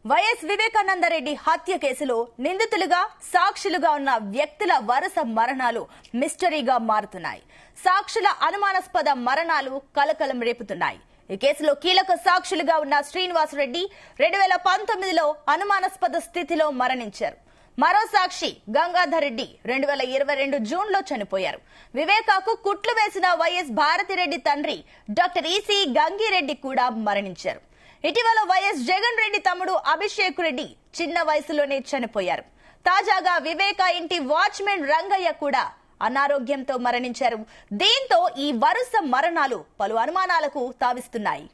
YS Vivekananda Reddy హత్య కేసులో నిందితులుగా సాక్షులుగా ఉన్న వ్యక్తుల వరుస మరణాలు మిస్టరీగా మారుతున్నాయి. సాక్షుల అనుమానాస్పద మరణాలు కలకలం రేపుతున్నాయి. ఈ కేసులో కీలక సాక్షులుగా ఉన్న శ్రీనివాసరెడ్డి 2019లో అనుమానాస్పద స్థితిలో మరణించారు. మరో సాక్షి గంగాధర్ రెడ్డి 2022 జూన్లో చనిపోయారు. వివేకాకు కుట్లు వేసిన వైఎస్ భారతిరెడ్డి తండ్రి డాక్టర్ ఈసీ గంగిరెడ్డి కూడా మరణించారు. ఇటీవల వైఎస్ జగన్ రెడ్డి తమ్ముడు అభిషేక్ రెడ్డి చిన్న వయసులోనే చనిపోయారు. తాజాగా వివేక ఇంటి వాచ్మెన్ రంగయ్య కూడా అనారోగ్యంతో మరణించారు. దీంతో ఈ వరుస మరణాలు పలు అనుమానాలకు తావిస్తున్నాయి.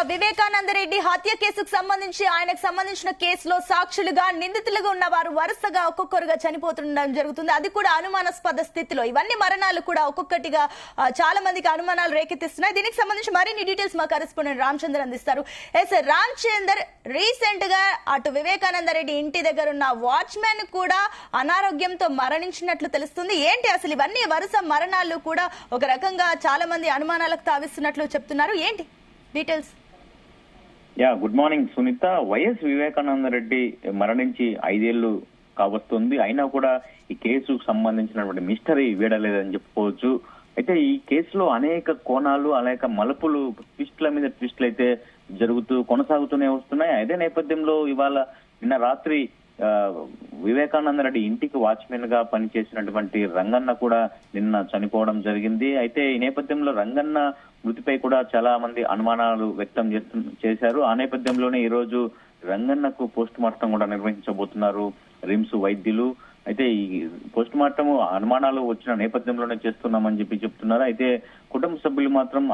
వివేకానందరెడ్డి హత్య కేసుకు సంబంధించి ఆయనకు సంబంధించిన కేసులో సాక్షులుగా నిందితులుగా ఉన్న వారు వరుసగా ఒక్కొక్కరుగా చనిపోతుండడం జరుగుతుంది. అది కూడా అనుమానాస్పద స్థితిలో. ఇవన్నీ మరణాలు కూడా ఒక్కొక్కటిగా చాలా మందికి అనుమానాలు రేకెత్తిస్తున్నాయి. దీనికి సంబంధించి మరిన్ని డీటెయిల్స్ మా కరెస్పాండెంట్ రామచంద్ర అందిస్తారు. రామచందర్, రీసెంట్ గా అటు వివేకానందరెడ్డి ఇంటి దగ్గర ఉన్న వాచ్మెన్ కూడా అనారోగ్యంతో మరణించినట్లు తెలుస్తుంది. ఏంటి అసలు ఇవన్నీ వరుస మరణాలు కూడా ఒక రకంగా చాలా మంది అనుమానాలకు తావిస్తున్నట్లు చెప్తున్నారు. ఏంటి details? Good morning Sunitha. YS Vivekananda Reddy మరణించి 5 ఏళ్లు కావస్తుంది. అయినా కూడా ఈ కేసుకు సంబంధించినటువంటి మిస్టరీ వీడలేదని చెప్పుకోవచ్చు. అయితే ఈ కేసులో అనేక కోణాలు, అనేక మలుపులు, ట్విస్టుల మీద ట్విస్టులు అయితే కొనసాగుతూనే వస్తున్నాయి. అదే నేపథ్యంలో ఇవాళ నిన్న రాత్రి వివేకానందరెడ్డి ఇంటికి వాచ్మెన్ గా పనిచేసినటువంటి రంగన్న కూడా నిన్న చనిపోవడం జరిగింది. అయితే ఈ నేపథ్యంలో రంగన్న మృతిపై కూడా చాలా మంది అనుమానాలు వ్యక్తం చేశారు. ఆ నేపథ్యంలోనే ఈ రోజు రంగన్నకు పోస్ట్ మార్టం కూడా నిర్వహించబోతున్నారు రిమ్స్ వైద్యులు. అయితే ఈ పోస్ట్ మార్టం అనుమానాలు వచ్చిన నేపథ్యంలోనే చేస్తున్నామని చెప్తున్నారు. అయితే కుటుంబ సభ్యులు మాత్రం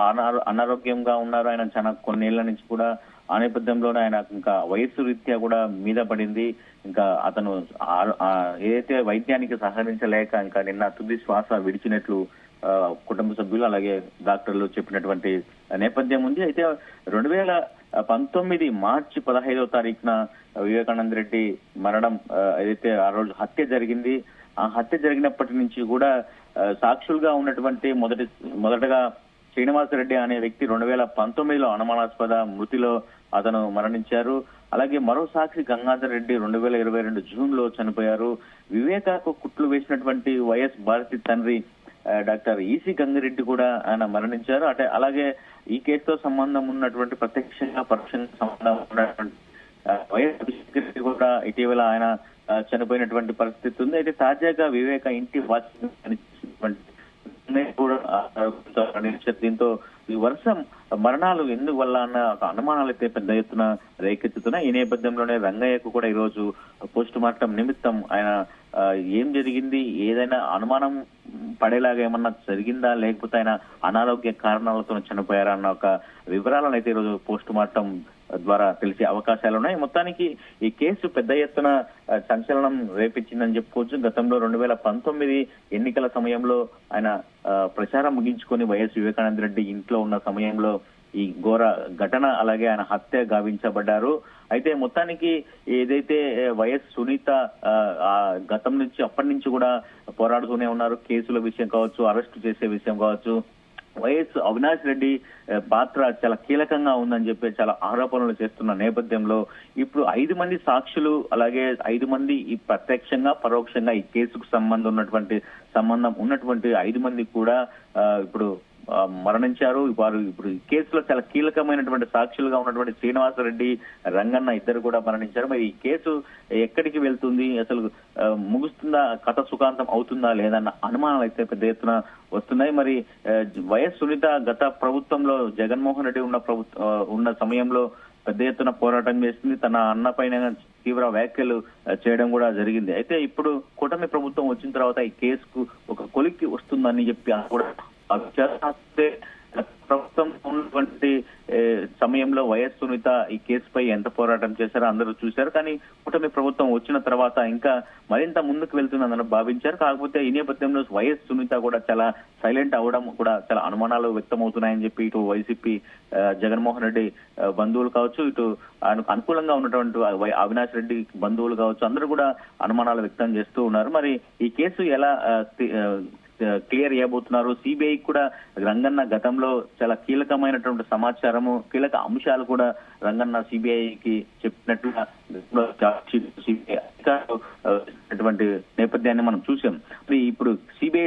అనారోగ్యంగా ఉన్నారు. ఆయన చాలా కొన్నేళ్ల నుంచి కూడా ఆ నేపథ్యంలోనే ఆయన ఇంకా వయస్సు రీత్యా కూడా మీద పడింది. ఇంకా అతను ఏదైతే వైద్యానికి సహకరించలేక ఇంకా నిన్న తుది శ్వాస విడిచినట్లు కుటుంబ సభ్యులు అలాగే డాక్టర్లు చెప్పినటువంటి నేపథ్యం ఉంది. అయితే 2019 మార్చి 15వ తారీఖున వివేకానందరెడ్డి మరణం ఏదైతే ఆ రోజు హత్య జరిగింది. ఆ హత్య జరిగినప్పటి నుంచి కూడా సాక్షులుగా ఉన్నటువంటి మొదటగా శ్రీనివాసరెడ్డి అనే వ్యక్తి 2019లో అనుమానాస్పద మృతిలో అతను మరణించారు. అలాగే మరో సాక్షి గంగాధర్ రెడ్డి 2022 జూన్లో చనిపోయారు. వివేకాకు కుట్లు వేసినటువంటి వైఎస్ భారతి తండ్రి డాక్టర్ ఈసీ గంగిరెడ్డి కూడా ఆయన మరణించారు. అలాగే ఈ కేసుతో సంబంధం ఉన్నటువంటి ప్రత్యక్షంగా పరోక్షంగా సంబంధం ఉన్నటువంటి వైఎస్ అభిషేక్ రెడ్డి కూడా ఇటీవల ఆయన చనిపోయినటువంటి పరిస్థితి ఉంది. అయితే తాజాగా వివేక ఇంటి వాచ్మెన్ కూడా దీంతో ఈ వరుస మరణాలు ఎందువల్ల అన్న ఒక అనుమానాలు అయితే పెద్ద ఎత్తున రేకెత్తుతున్నాయి. ఈ నేపథ్యంలోనే రంగయ్యకు కూడా ఈ రోజు పోస్ట్ మార్టం నిమిత్తం ఆయన ఏం జరిగింది, ఏదైనా అనుమానం పడేలాగా ఏమన్నా జరిగిందా, లేకపోతే ఆయన అనారోగ్య కారణాలతో చనిపోయారా అన్న ఒక వివరాలను అయితే ఈరోజు పోస్ట్ మార్టం ద్వారా తెలిసే అవకాశాలు ఉన్నాయి. మొత్తానికి ఈ కేసు పెద్ద ఎత్తున సంచలనం రేపించిందని చెప్పుకోవచ్చు. గతంలో 2019 ఎన్నికల సమయంలో ఆయన ప్రచారం ముగించుకొని వైఎస్ వివేకానందరెడ్డి ఇంట్లో ఉన్న సమయంలో ఈ ఘోర ఘటన అలాగే ఆయన హత్య గావించబడ్డారు. అయితే మొత్తానికి ఏదైతే వైఎస్ సునీత గతం నుంచి అప్పటి నుంచి కూడా పోరాడుతూనే ఉన్నారు. కేసుల విషయం కావచ్చు, అరెస్టు చేసే విషయం కావచ్చు, వైఎస్ అవినాష్ రెడ్డి పాత్ర చాలా కీలకంగా ఉందని చెప్పి చాలా ఆరోపణలు చేస్తున్న నేపథ్యంలో ఇప్పుడు 5 మంది సాక్షులు అలాగే 5 మంది ఈ ప్రత్యక్షంగా పరోక్షంగా ఈ కేసుకు సంబంధం ఉన్నటువంటి 5 మంది కూడా ఇప్పుడు మరణించారు. వారు ఇప్పుడు ఈ కేసులో చాలా కీలకమైనటువంటి సాక్షులుగా ఉన్నటువంటి శ్రీనివాసరెడ్డి, రంగన్న ఇద్దరు కూడా మరణించారు. మరి ఈ కేసు ఎక్కడికి వెళ్తుంది, అసలు ముగుస్తుందా, కథ సుఖాంతం అవుతుందా లేదన్న అనుమానాలు అయితే పెద్ద ఎత్తున వస్తున్నాయి. మరి వైఎస్ సునీత గత ప్రభుత్వంలో జగన్మోహన్ రెడ్డి ఉన్న సమయంలో పెద్ద ఎత్తున పోరాటం చేసింది. తన అన్న పైన తీవ్ర వ్యాఖ్యలు చేయడం కూడా జరిగింది. అయితే ఇప్పుడు కూటమి ప్రభుత్వం వచ్చిన తర్వాత ఈ కేసుకు ఒక కొలిక్కి వస్తుందని చెప్పి కూడా ప్రభుత్వం ఉన్నటువంటి సమయం సమయంలో వైఎస్ సునీత ఈ కేసుపై ఎంత పోరాటం చేశారో అందరూ చూశారు. కానీ కూటమి ప్రభుత్వం వచ్చిన తర్వాత ఇంకా మరింత ముందుకు వెళ్తుందని భావించారు. కాకపోతే ఈ నేపథ్యంలో వైఎస్ సునీత కూడా చాలా సైలెంట్ అవడం కూడా చాలా అనుమానాలు వ్యక్తమవుతున్నాయని చెప్పి ఇటు వైసీపీ జగన్మోహన్ రెడ్డి బంధువులు కావచ్చు, ఇటు ఆయనకు అనుకూలంగా ఉన్నటువంటి అవినాష్ రెడ్డి బంధువులు కావచ్చు, అందరూ కూడా అనుమానాలు వ్యక్తం చేస్తూ ఉన్నారు. మరి ఈ కేసు ఎలా క్లియర్ చేయబోతున్నారు? సిబిఐ కూడా రంగన్న గతంలో చాలా కీలకమైనటువంటి సమాచారము, కీలక అంశాలు కూడా రంగన్న సిబిఐకి చెప్పినట్టుగా అధికారులు నేపథ్యాన్ని మనం చూసాం. మరి ఇప్పుడు సిబిఐ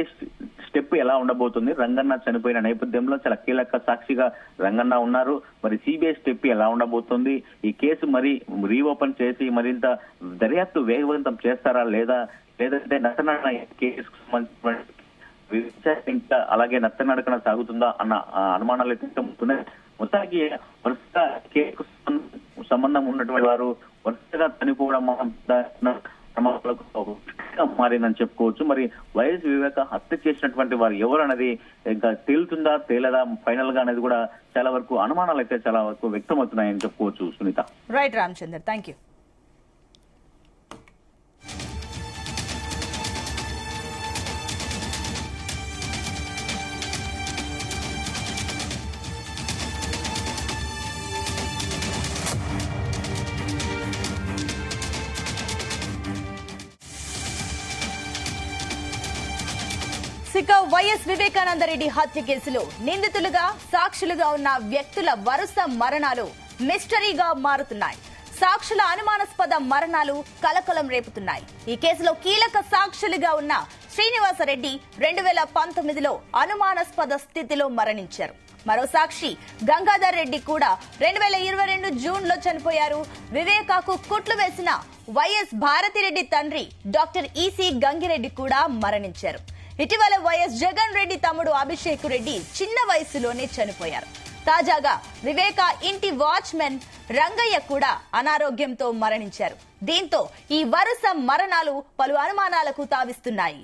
స్టెప్ ఎలా ఉండబోతుంది? రంగన్న చనిపోయిన నేపథ్యంలో చాలా కీలక సాక్షిగా రంగన్న ఉన్నారు. మరి సిబిఐ స్టెప్ ఎలా ఉండబోతుంది? ఈ కేసు మరి రీఓపెన్ చేసి మరింత దర్యాప్తు వేగవంతం చేస్తారా లేదంటే నటన కేసుకు సంబంధించిన ఇంకా అలాగే నత్తనడకన సాగుతుందా అన్న అనుమానాలు వ్యక్తమవుతున్నాయి. మొత్తానికి వరుసగా కేసుకు సంబంధం ఉన్నటువంటి వారు వరుసగా చనిపోవడం మారిందని చెప్పుకోవచ్చు. మరి వైఎస్ వివేక హత్య చేసినటువంటి వారు ఎవరు అనేది ఇంకా తేలుతుందా తేలదా ఫైనల్ గా అనేది కూడా చాలా వరకు అనుమానాలు అయితే చాలా వరకు వ్యక్తమవుతున్నాయని చెప్పుకోవచ్చు. Sunitha. Right Ramachandar, thank you. YS Vivekananda Reddy హత్య కేసులో నిందితులుగా సాక్షులుగా ఉన్న వ్యక్తుల వరుస మరణాలు మిస్టరీగా మారుతున్నాయి. సాక్షుల అనుమానాస్పద మరణాలు కలకలం రేపుతున్నాయి. ఈ కేసులో కీలక సాక్షులుగా ఉన్న శ్రీనివాసరెడ్డి 2019లో అనుమానాస్పద స్థితిలో మరణించారు. మరో సాక్షి గంగాధర్ రెడ్డి కూడా 2022 జూన్లో చనిపోయారు. వివేకాకు కుట్లు వేసిన వైఎస్ భారతిరెడ్డి తండ్రి డాక్టర్ ఈసీ గంగిరెడ్డి కూడా మరణించారు. ఇటీవల వైఎస్ జగన్ రెడ్డి తమ్ముడు అభిషేక్ రెడ్డి చిన్న వయసులోనే చనిపోయారు. తాజాగా వివేక ఇంటి వాచ్మెన్ రంగయ్య కూడా అనారోగ్యంతో మరణించారు. దీంతో ఈ వరుస మరణాలు పలు అనుమానాలకు తావిస్తున్నాయి.